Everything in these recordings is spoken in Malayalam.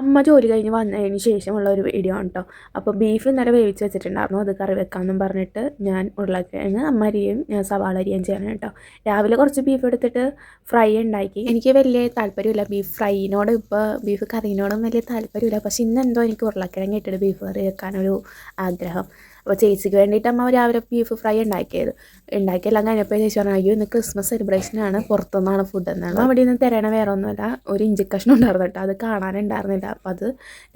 അമ്മ ജോലി കഴിഞ്ഞ് വന്നതിന് ശേഷമുള്ള ഒരു വീഡിയോ ആണ് കേട്ടോ. അപ്പോൾ ബീഫ് ഇന്നലെ വേവിച്ച് വെച്ചിട്ടുണ്ടായിരുന്നു, അത് കറി വെക്കാമെന്നും പറഞ്ഞിട്ട് ഞാൻ ഉരുളക്കിഴങ്ങ് അമ്മ അരിയും ഞാൻ സവാള അരിയും ചെയ്യണം കേട്ടോ. രാവിലെ കുറച്ച് ബീഫ് എടുത്തിട്ട് ഫ്രൈ ഉണ്ടാക്കി. എനിക്ക് വലിയ താല്പര്യമില്ല ബീഫ് ഫ്രൈയിനോട്, ഇപ്പോൾ ബീഫ് കറീനോടും വലിയ താല്പര്യമില്ല. പക്ഷേ ഇന്നെന്തോ എനിക്ക് ഉരുളക്കിഴങ്ങ് ഇട്ടിട്ട് ബീഫ് കറി വെക്കാനൊരു ആഗ്രഹം. അപ്പോൾ ചേച്ചിക്ക് വേണ്ടിയിട്ട് അമ്മ രാവിലെ ബീഫ് ഫ്രൈ ഉണ്ടാക്കിയെല്ലാം കഴിഞ്ഞപ്പോൾ ചേച്ചി പറഞ്ഞു, അയ്യോ ഇന്ന് ക്രിസ്മസ് സെലിബ്രേഷനാണ്, പുറത്തുനിന്നാണ് ഫുഡ് എന്നാണ്. അവിടെ നിന്ന് തരണ വേറെ ഒന്നുമല്ല, ഒരു ഇഞ്ചി കഷ്ണം ഉണ്ടായിരുന്നു കേട്ടോ, അത് കാണാനുണ്ടായിരുന്നില്ല. അപ്പോൾ അത്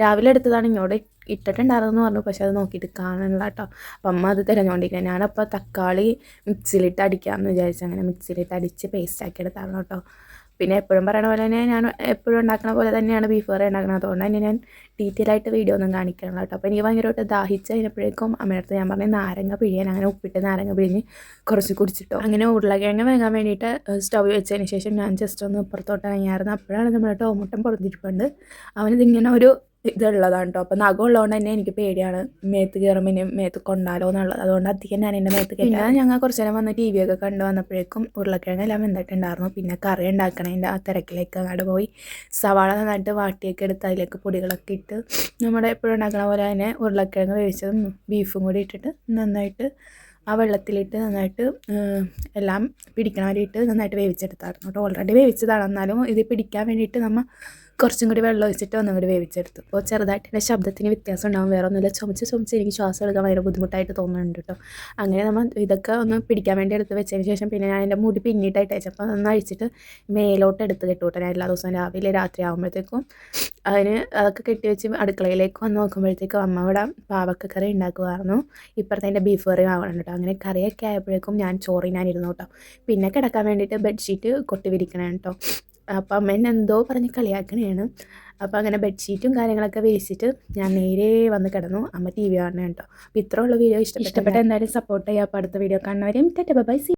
രാവിലെ എടുത്തതാണ്, ഇങ്ങോട്ട് ഇട്ടിട്ടുണ്ടായിരുന്നെന്ന് പറഞ്ഞു, പക്ഷെ അത് നോക്കിയിട്ട് കാണാനില്ല കേട്ടോ. അപ്പം അമ്മ അത് തിരഞ്ഞുകൊണ്ടിരിക്കുന്നത്. ഞാനപ്പോൾ തക്കാളി മിക്സിയിലിട്ട് അടിക്കാമെന്ന് വിചാരിച്ചു, അങ്ങനെ മിക്സിയിലിട്ട് അടിച്ച് പേസ്റ്റാക്കി എടുത്തായിരുന്നു കേട്ടോ. പിന്നെ എപ്പോഴും പറയണ പോലെ തന്നെ ഞാൻ എപ്പോഴും ഉണ്ടാക്കുന്ന പോലെ തന്നെയാണ് ബീഫ് കറി ഉണ്ടാക്കുന്നത്. അതുകൊണ്ട് തന്നെ ഞാൻ ഡീറ്റെയിൽ ആയിട്ട് വീഡിയോ ഒന്നും കാണിക്കണം കേട്ടോ. അപ്പോൾ എനിക്ക് ഭയങ്കരമായിട്ട് ദാഹിച്ച് കഴിഞ്ഞപ്പോഴേക്കും അമ്മയടുത്ത് ഞാൻ പറഞ്ഞ് നാരങ്ങ പിഴിയാൻ, അങ്ങനെ ഉപ്പിട്ട് നാരങ്ങ പിഴിഞ്ഞ് കുറച്ച് കുടിച്ചിട്ടോ. അങ്ങനെ ഉരുളക്കിഴങ്ങ് വേകാൻ വേണ്ടിയിട്ട് സ്റ്റവ് വെച്ചതിന് ശേഷം ഞാൻ ജസ്റ്റ് ഒന്ന് പുറത്തോട്ട് ഇറങ്ങിയായിരുന്നു. അപ്പോഴാണ് നമ്മുടെ ടോമോട്ടം പൊറത്തിരിപ്പുണ്ട്. അവനിതിങ്ങനെ ഒരു ഇതുള്ളതാണ് കേട്ടോ. അപ്പോൾ നഖം ഉള്ളതുകൊണ്ട് തന്നെ എനിക്ക് പേടിയാണ് മേത്ത് കയറുമ്പോൾ ഇനി മേത്ത് കൊണ്ടാലോ എന്നുള്ളത്. അതുകൊണ്ട് അധികം ഞാൻ എൻ്റെ മേത്ത് കയറ്റാം. പിന്നെ ഞങ്ങൾ കുറച്ച് നേരം വന്ന് TV ഒക്കെ കണ്ടു വന്നപ്പോഴേക്കും ഉരുളക്കിഴങ്ങെല്ലാം വെന്തിട്ടുണ്ടായിരുന്നു. പിന്നെ കറി ഉണ്ടാക്കണതിൻ്റെ ആ തിരക്കിലേക്ക് അങ്ങോട്ട് പോയി. സവാള നന്നായിട്ട് വാട്ടിയൊക്കെ എടുത്ത് അതിലേക്ക് പൊടികളൊക്കെ ഇട്ട് നമ്മുടെ എപ്പോഴും ഉണ്ടാക്കണ പോലെ തന്നെ ഉരുളക്കിഴങ്ങ് വേവിച്ചതും ബീഫും കൂടി ഇട്ടിട്ട് നന്നായിട്ട് ആ വെള്ളത്തിലിട്ട് നന്നായിട്ട് എല്ലാം പിടിക്കണ വരെയിട്ട് നന്നായിട്ട് വേവിച്ചെടുത്തായിരുന്നു കേട്ടോ. ഓൾറെഡി വേവിച്ചതാണ്, എന്നാലും ഇത് പിടിക്കാൻ വേണ്ടിയിട്ട് നമ്മൾ കുറച്ചും കൂടി വെള്ളം ഒഴിച്ചിട്ട് ഒന്നും കൂടി വേവിച്ചെടുത്തു. അപ്പോൾ ചെറുതായിട്ട് എൻ്റെ ശബ്ദത്തിന് വ്യത്യാസം ഉണ്ടാകും, വേറെ ഒന്നുമില്ല. ചുമച്ച് എനിക്ക് ശ്വാസം എടുക്കാൻ ഭയങ്കര ബുദ്ധിമുട്ടായിട്ട് തോന്നുന്നുണ്ട് കേട്ടോ. അങ്ങനെ നമ്മൾ ഇതൊക്കെ ഒന്ന് പിടിക്കാൻ വേണ്ടി എടുത്ത് വെച്ചതിന് ശേഷം പിന്നെ ഞാൻ എൻ്റെ മുടി പിന്നിട്ടായിട്ട് അയച്ചപ്പോൾ അതൊന്ന് അഴിച്ചിട്ട് മേലോട്ട് എടുത്ത് കെട്ടുകൂട്ടെ. ഞാൻ എല്ലാ ദിവസവും രാവിലെ രാത്രി ആകുമ്പോഴത്തേക്കും അതിന് അതൊക്കെ കെട്ടി വെച്ച് അടുക്കളയിലേക്ക് വന്ന് നോക്കുമ്പോഴത്തേക്കും അമ്മ ഇവിടെ പാവക്കക്കറി ഉണ്ടാക്കുമായിരുന്നു. ഇപ്പുറത്തെ എൻ്റെ ബീഫ് കറി ആവണം കേട്ടോ. അങ്ങനെ കറിയൊക്കെ ആയപ്പോഴേക്കും ഞാൻ ചോറിനാനിരുന്നു കേട്ടോ. പിന്നെ കിടക്കാൻ വേണ്ടിയിട്ട് ബെഡ്ഷീറ്റ് കൊട്ടി വിരിക്കണം കേട്ടോ. അപ്പം അമ്മ എന്നെ എന്തോ പറഞ്ഞ് കളിയാക്കണേണ്. അപ്പോൾ അങ്ങനെ ബെഡ്ഷീറ്റും കാര്യങ്ങളൊക്കെ വിരിച്ചിട്ട് ഞാൻ നേരെ വന്ന് കിടന്നു. അമ്മ TV കാണണം കേട്ടോ. അപ്പോൾ ഇത്രയുള്ള വീഡിയോ ഇഷ്ടപ്പെട്ട എന്തായാലും സപ്പോർട്ട് ചെയ്യുക. അപ്പോൾ അടുത്ത വീഡിയോ കാണുന്നവരെയും ടാറ്റാ ബൈ ബൈ.